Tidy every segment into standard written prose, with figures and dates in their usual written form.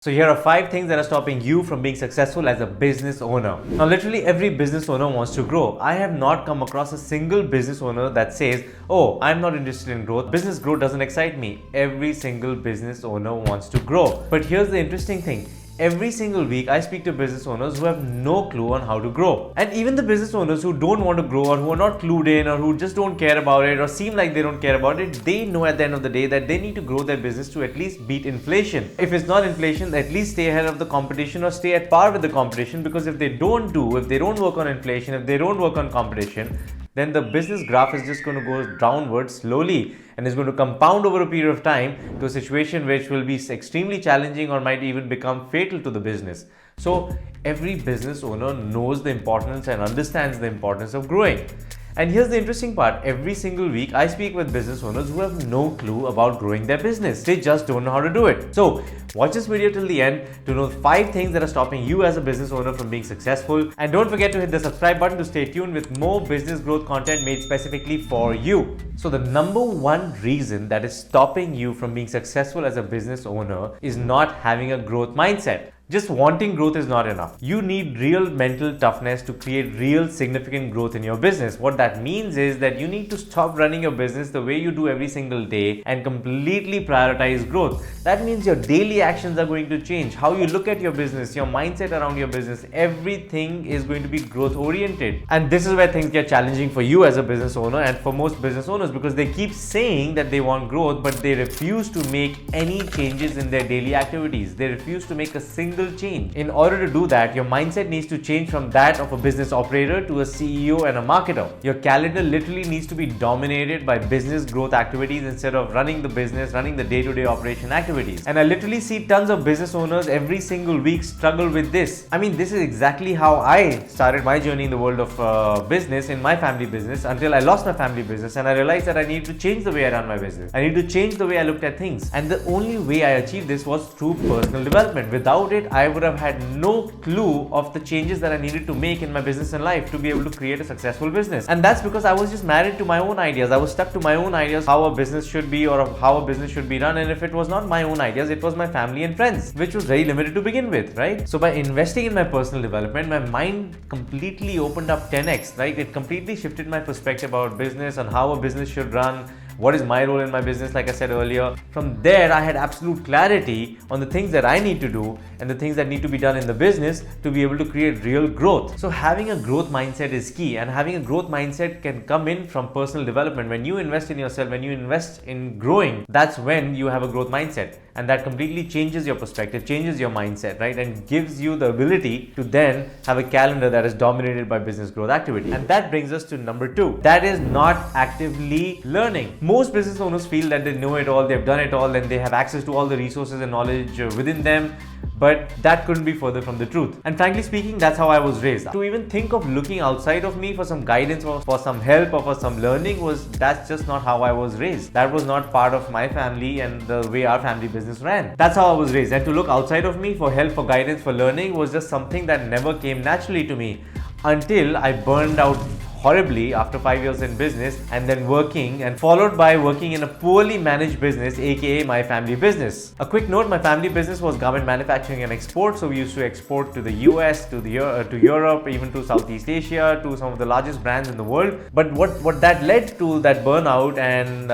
So here are 5 things that are stopping you from being successful as a business owner. Now literally every business owner wants to grow. I have not come across a single business owner that says, oh, I'm not interested in growth. Business growth doesn't excite me. Every single business owner wants to grow. But here's the interesting thing. Every single week, I speak to business owners who have no clue on how to grow. And even the business owners who don't want to grow or who are not clued in or who just don't care about it or seem like they don't care about it, they know at the end of the day that they need to grow their business to at least beat inflation. If it's not inflation, at least stay ahead of the competition or stay at par with the competition, because if they don't work on inflation, if they don't work on competition, then the business graph is just going to go downward slowly and is going to compound over a period of time to a situation which will be extremely challenging or might even become fatal to the business. So every business owner knows the importance and understands the importance of growing. And here's the interesting part. Every single week, I speak with business owners who have no clue about growing their business. They just don't know how to do it. So watch this video till the end to know 5 things that are stopping you as a business owner from being successful. And don't forget to hit the subscribe button to stay tuned with more business growth content made specifically for you. So the number one reason that is stopping you from being successful as a business owner is not having a growth mindset. Just wanting growth is not enough. You need real mental toughness to create real significant growth in your business. What that means is that you need to stop running your business the way you do every single day and completely prioritize growth. That means your daily actions are going to change. How you look at your business, your mindset around your business, everything is going to be growth oriented. And this is where things get challenging for you as a business owner and for most business owners, because they keep saying that they want growth, but they refuse to make any changes in their daily activities. They refuse to make a single change. In order to do that, your mindset needs to change from that of a business operator to a CEO and a marketer. Your calendar literally needs to be dominated by business growth activities instead of running the business, running the day-to-day operation activities. And I literally see tons of business owners every single week struggle with this. I mean, this is exactly how I started my journey in the world of business, in my family business, until I lost my family business and I realized that I needed to change the way I run my business. I needed to change the way I looked at things. And the only way I achieved this was through personal development. Without it, I would have had no clue of the changes that I needed to make in my business and life to be able to create a successful business. And that's because I was just married to my own ideas. I was stuck to my own ideas, how a business should be or how a business should be run. And if it was not my own ideas, it was my family and friends, which was very limited to begin with, right? So by investing in my personal development, my mind completely opened up 10x, right? It completely shifted my perspective about business and how a business should run. What is my role in my business, like I said earlier. From there, I had absolute clarity on the things that I need to do and the things that need to be done in the business to be able to create real growth. So having a growth mindset is key, and having a growth mindset can come in from personal development. When you invest in yourself, when you invest in growing, that's when you have a growth mindset. And that completely changes your perspective, changes your mindset, right? And gives you the ability to then have a calendar that is dominated by business growth activity. And that brings us to number 2. That is not actively learning. Most business owners feel that they know it all, they've done it all, and they have access to all the resources and knowledge within them. But that couldn't be further from the truth. And frankly speaking, that's how I was raised. To even think of looking outside of me for some guidance or for some help or for some learning that's just not how I was raised. That was not part of my family and the way our family business ran. That's how I was raised. And to look outside of me for help, for guidance, for learning was just something that never came naturally to me until I burned out horribly after 5 years in business and then followed by working in a poorly managed business, aka my family business. A quick note, my family business was garment manufacturing and export, so we used to export to the US, to Europe, even to Southeast Asia, to some of the largest brands in the world. But what that led to, that burnout and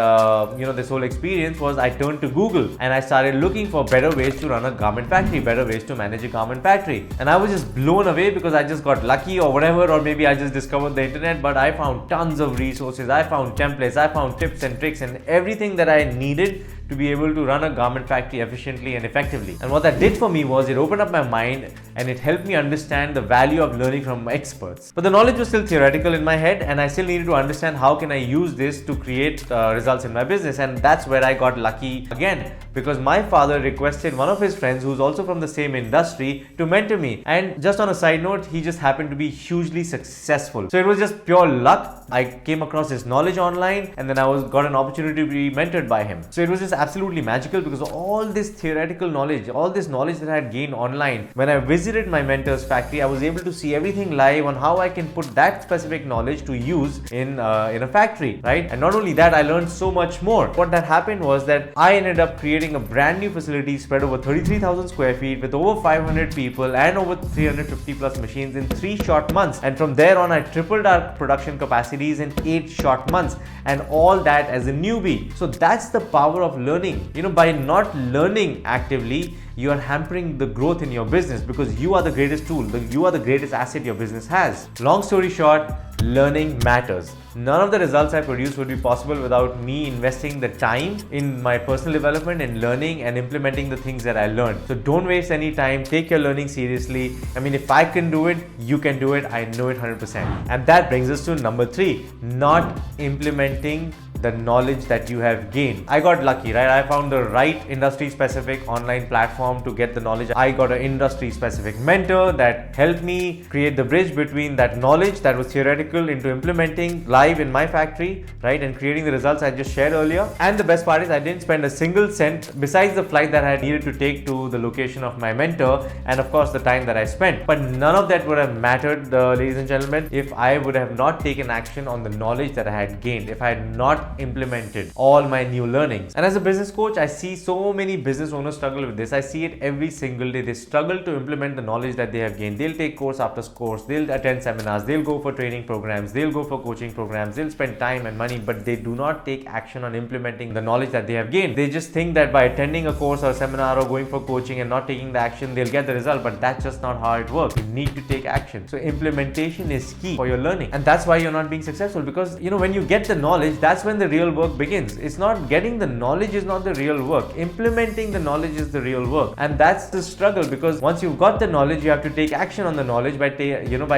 this whole experience, was I turned to Google and I started looking for better ways to run a garment factory, better ways to manage a garment factory. And I was just blown away because I just got lucky or whatever, or maybe I just discovered the internet. But I found tons of resources, I found templates, I found tips and tricks and everything that I needed to be able to run a garment factory efficiently and effectively. And what that did for me was it opened up my mind and it helped me understand the value of learning from experts. But the knowledge was still theoretical in my head, and I still needed to understand how can I use this to create results in my business. And that's where I got lucky again, because my father requested one of his friends who's also from the same industry to mentor me. And just on a side note, he just happened to be hugely successful. So it was just pure luck. I came across his knowledge online and then I got an opportunity to be mentored by him. So it was just absolutely magical because all this theoretical knowledge, all this knowledge that I had gained online, when I visited my mentor's factory, I was able to see everything live on how I can put that specific knowledge to use in a factory, right? And not only that, I learned so much more. What that happened was that I ended up creating a brand new facility spread over 33,000 square feet with over 500 people and over 350 plus machines in 3 short months. And from there on, I tripled our production capacities in 8 short months, and all that as a newbie. So that's the power of learning. By not learning actively, you are hampering the growth in your business because you are the greatest tool, you are the greatest asset your business has. Long story short, learning matters. None of the results I produce would be possible without me investing the time in my personal development and learning and implementing the things that I learned. So don't waste any time. Take your learning seriously. If I can do it, you can do it. I know it 100%. And that brings us to number 3, not implementing the knowledge that you have gained. I got lucky, right? I found the right industry specific online platform to get the knowledge. I got an industry specific mentor that helped me create the bridge between that knowledge that was theoretical into implementing live in my factory, right? And creating the results I just shared earlier. And the best part is I didn't spend a single cent besides the flight that I needed to take to the location of my mentor, and of course the time that I spent. But none of that would have mattered, ladies and gentlemen, if I would have not taken action on the knowledge that I had gained, if I had not implemented all my new learnings. And as a business coach, I see so many business owners struggle with this. I see it every single day. They struggle to implement the knowledge that they have gained. They'll take course after course, they'll attend seminars, they'll go for training programs, they'll go for coaching programs, they'll spend time and money, but they do not take action on implementing the knowledge that they have gained. They just think that by attending a course or a seminar or going for coaching and not taking the action, they'll get the result, but that's just not how it works. You need to take action. So implementation is key for your learning, and that's why you're not being successful, because when you get the knowledge, that's when the real work begins. It's not getting the knowledge is not the real work. Implementing the knowledge is the real work, and that's the struggle, because once you've got the knowledge, you have to take action on the knowledge by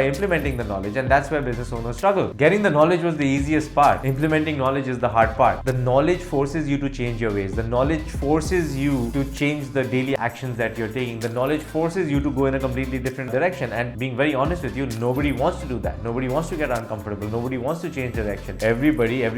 implementing the knowledge, and that's where business owners struggle. Getting the knowledge was the easiest part. Implementing knowledge is the hard part. The knowledge forces you to change your ways. The knowledge forces you to change the daily actions that you're taking. The knowledge forces you to go in a completely different direction, and being very honest with you, nobody wants to do that. Nobody wants to get uncomfortable. Nobody wants to change direction. Every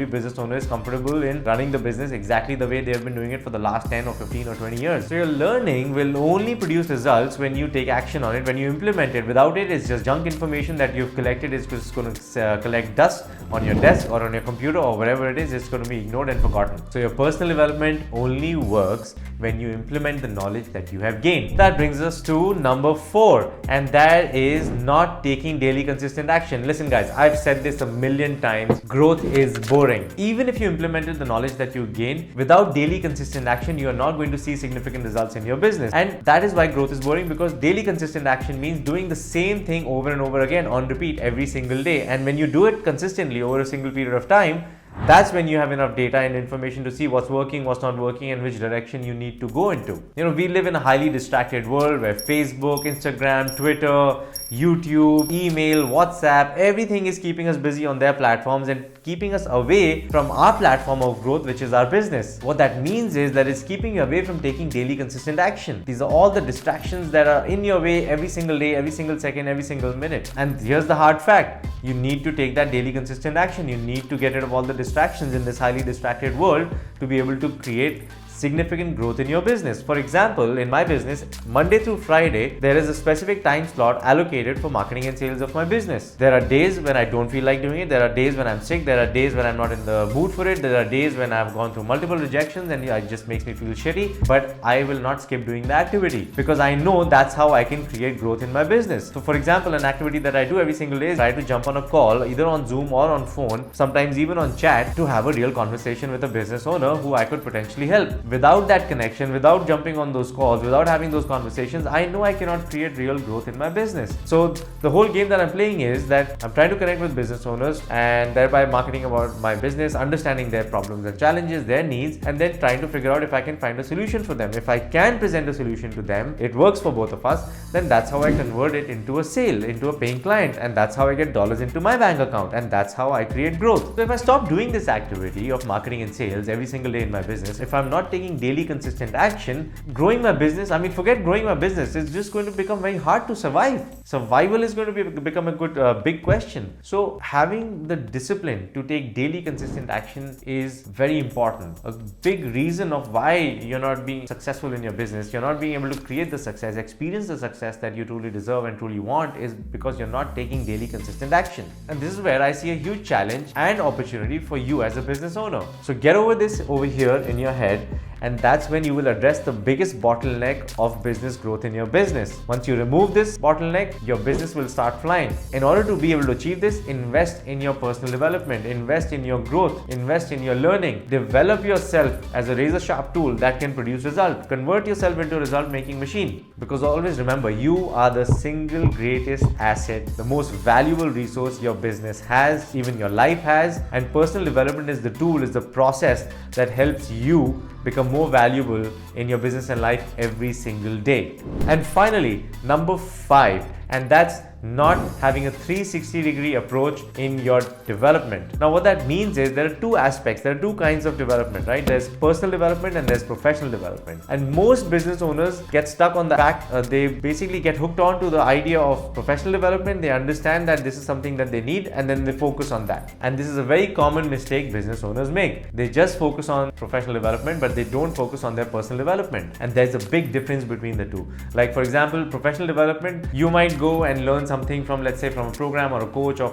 business owner is comfortable in running the business exactly the way they have been doing it for the last 10 or 15 or 20 years. So your learning will only produce results when you take action on it, when you implement it. Without it, it's just junk information that you've collected. It's just going to collect dust on your desk or on your computer or wherever it is. It's going to be ignored and forgotten. So your personal development only works when you implement the knowledge that you have gained. That brings us to number 4, and that is not taking daily consistent action. Listen guys, I've said this a million times. Growth is boring. Even if you implemented the knowledge that you gained, without daily consistent action, you are not going to see significant results in your business. And that is why growth is boring, because daily consistent action means doing the same thing over and over again on repeat every single day. And when you do it consistently over a single period of time, that's when you have enough data and information to see what's working, what's not working, and which direction you need to go into. We live in a highly distracted world where Facebook, Instagram, Twitter, YouTube, email, WhatsApp, everything is keeping us busy on their platforms and keeping us away from our platform of growth, which is our business. What that means is that it's keeping you away from taking daily consistent action. These are all the distractions that are in your way every single day, every single second, every single minute. And here's the hard fact. You need to take that daily consistent action. You need to get rid of all the distractions in this highly distracted world to be able to create significant growth in your business. For example, in my business, Monday through Friday, there is a specific time slot allocated for marketing and sales of my business. There are days when I don't feel like doing it. There are days when I'm sick. There are days when I'm not in the mood for it. There are days when I've gone through multiple rejections and it just makes me feel shitty. But I will not skip doing the activity because I know that's how I can create growth in my business. So for example, an activity that I do every single day is try to jump on a call, either on Zoom or on phone, sometimes even on chat, to have a real conversation with a business owner who I could potentially help. Without that connection, without jumping on those calls, without having those conversations, I know I cannot create real growth in my business. So the whole game that I'm playing is that I'm trying to connect with business owners and thereby marketing about my business, understanding their problems and challenges, their needs, and then trying to figure out if I can find a solution for them. If I can present a solution to them, it works for both of us, then that's how I convert it into a sale, into a paying client, and that's how I get dollars into my bank account, and that's how I create growth. So if I stop doing this activity of marketing and sales every single day in my business, if I'm not taking taking daily consistent action, growing my business, I mean, forget growing my business, it's just going to become very hard to survive. Survival is going to become a good big question. So having the discipline to take daily consistent action is very important. A big reason of why you're not being successful in your business, you're not being able to create the success, experience the success that you truly deserve and truly want, is because you're not taking daily consistent action. And this is where I see a huge challenge and opportunity for you as a business owner. So get over this over here in your head, and that's when you will address the biggest bottleneck of business growth in your business. Once you remove this bottleneck, your business will start flying. In order to be able to achieve this, invest in your personal development, invest in your growth, invest in your learning, develop yourself as a razor sharp tool that can produce results. Convert yourself into a result making machine, because always remember, you are the single greatest asset, the most valuable resource your business has, even your life has, and personal development is the tool, is the process that helps you become more valuable in your business and life every single day. And finally, number 5, and that's not having a 360-degree approach in your development. Now, what that means is there are two aspects, there are two kinds of development, right? There's personal development and there's professional development. And most business owners get stuck on the fact, they basically get hooked on to the idea of professional development. They understand that this is something that they need, and then they focus on that. And this is a very common mistake business owners make. They just focus on professional development, but they don't focus on their personal development. And there's a big difference between the two. Like, for example, professional development, you might go and learn something from, let's say, from a program or a coach or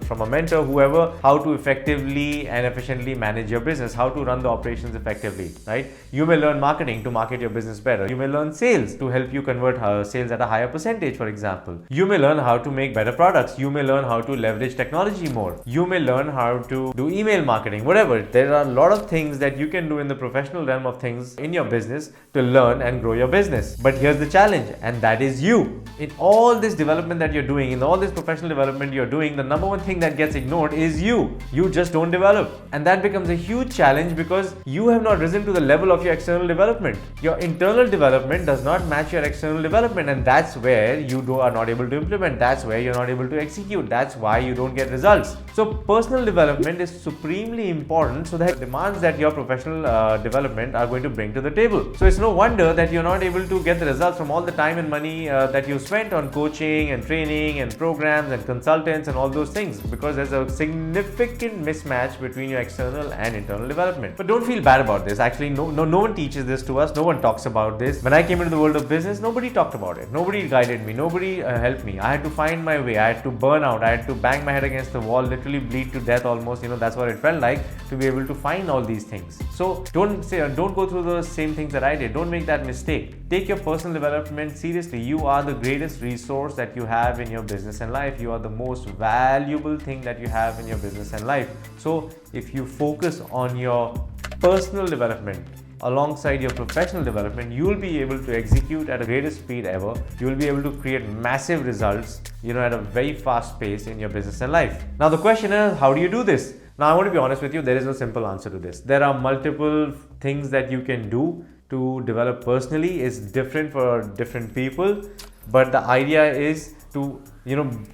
from a mentor, whoever, how to effectively and efficiently manage your business, how to run the operations effectively, right? You may learn marketing to market your business better. You may learn sales to help you convert sales at a higher percentage, for example. You may learn how to make better products. You may learn how to leverage technology more. You may learn how to do email marketing, whatever. There are a lot of things that you can do in the professional realm of things in your business to learn and grow your business. But here's the challenge, and that is you. In all this development that you're doing, in all this professional development you're doing, the number one thing that gets ignored is you. You just don't develop. And that becomes a huge challenge because you have not risen to the level of your external development. Your internal development does not match your external development, and that's where you are not able to implement. That's where you're not able to execute. That's why you don't get results. So personal development is supremely important, so that demands that your professional development are going to bring to the table. So it's no wonder that you're not able to get the results from all the time and money that you spent on coaching and training and programs and consultants and all those things, because there's a significant mismatch between your external and internal development. But don't feel bad about this. Actually, no one teaches this to us. No one talks about this. When I came into the world of business, nobody talked about it. Nobody guided me. Nobody helped me. I had to find my way. I had to burn out. I had to bang my head against the wall, literally bleed to death almost. That's what it felt like to be able to find all these things. So don't go through the same things that I did. Don't make that mistake. Take your personal development seriously. You are the greatest resource that you have in your business and life. You are the most valuable thing that you have in your business and life. So if you focus on your personal development alongside your professional development, you will be able to execute at the greatest speed ever. You will be able to create massive results, at a very fast pace in your business and life. Now the question is, how do you do this? Now I want to be honest with you, there is no simple answer to this. There are multiple things that you can do to develop personally. It's different for different people, but the idea is to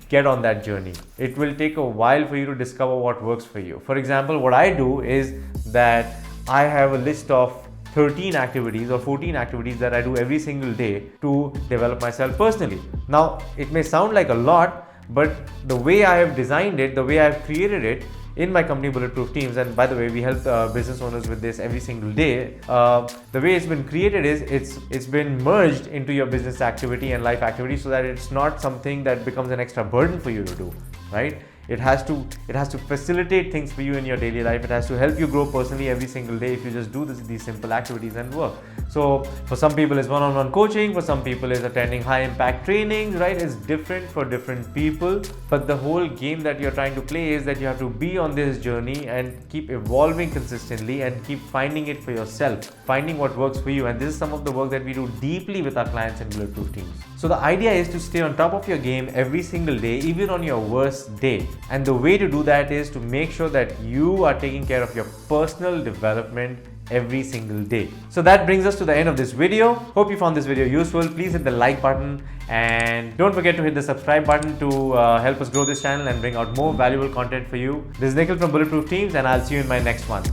get on that journey. It will take a while for you to discover what works for you. For example, what I do is that I have a list of 13 activities or 14 activities that I do every single day to develop myself personally. Now, it may sound like a lot, but the way I have designed it, the way I have created it in my company Bulletproof Teams, and by the way, we help business owners with this every single day. The way it's been created is it's been merged into your business activity and life activity, so that it's not something that becomes an extra burden for you to do, right? It has to facilitate things for you in your daily life. It has to help you grow personally every single day if you just do these simple activities and work. So for some people it's one-on-one coaching, for some people it's attending high impact trainings, right? It's different for different people, but the whole game that you're trying to play is that you have to be on this journey and keep evolving consistently and keep finding it for yourself, finding what works for you. And this is some of the work that we do deeply with our clients in Bulletproof Teams. So the idea is to stay on top of your game every single day, even on your worst day. And the way to do that is to make sure that you are taking care of your personal development every single day. So that brings us to the end of this video. Hope you found this video useful. Please hit the like button and don't forget to hit the subscribe button to help us grow this channel and bring out more valuable content for you. This is Nikhil from Bulletproof Teams, and I'll see you in my next one.